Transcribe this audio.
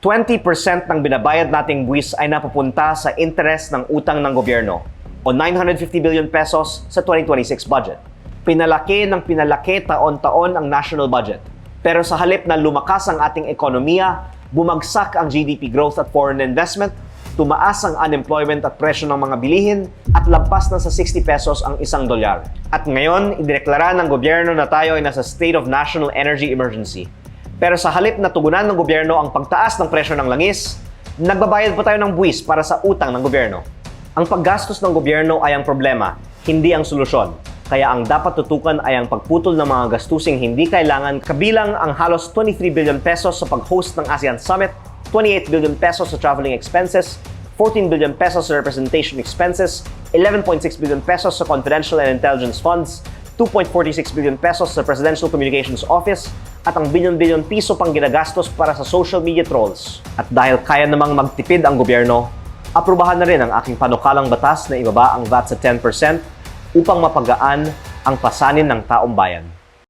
20% ng binabayad nating buwis ay napupunta sa interest ng utang ng gobyerno o 950 billion pesos sa 2026 budget. Pinalaki ng pinalaki taon-taon ang national budget. Pero sa halip na lumakas ang ating ekonomiya, bumagsak ang GDP growth at foreign investment, tumaas ang unemployment at presyo ng mga bilihin at lampas na sa 60 pesos ang isang dolyar. At ngayon, idineklara ng gobyerno na tayo ay nasa state of national energy emergency. Pero sa halip na tugunan ng gobyerno ang pagtaas ng presyo ng langis, nagbabayad pa tayo ng buwis para sa utang ng gobyerno. Ang paggastos ng gobyerno ay ang problema, hindi ang solusyon. Kaya ang dapat tutukan ay ang pagputol ng mga gastusing hindi kailangan, kabilang ang halos 23 billion pesos sa pag-host ng ASEAN Summit, 28 billion pesos sa traveling expenses, 14 billion pesos sa representation expenses, 11.6 billion pesos sa confidential and intelligence funds, 2.46 billion pesos sa Presidential Communications Office, at ang bilyon-bilyon piso pang ginagastos para sa social media trolls. At dahil kaya namang magtipid ang gobyerno, aprubahan na rin ang aking panukalang batas na ibaba ang VAT sa 10% upang mapagaan ang pasanin ng taong bayan.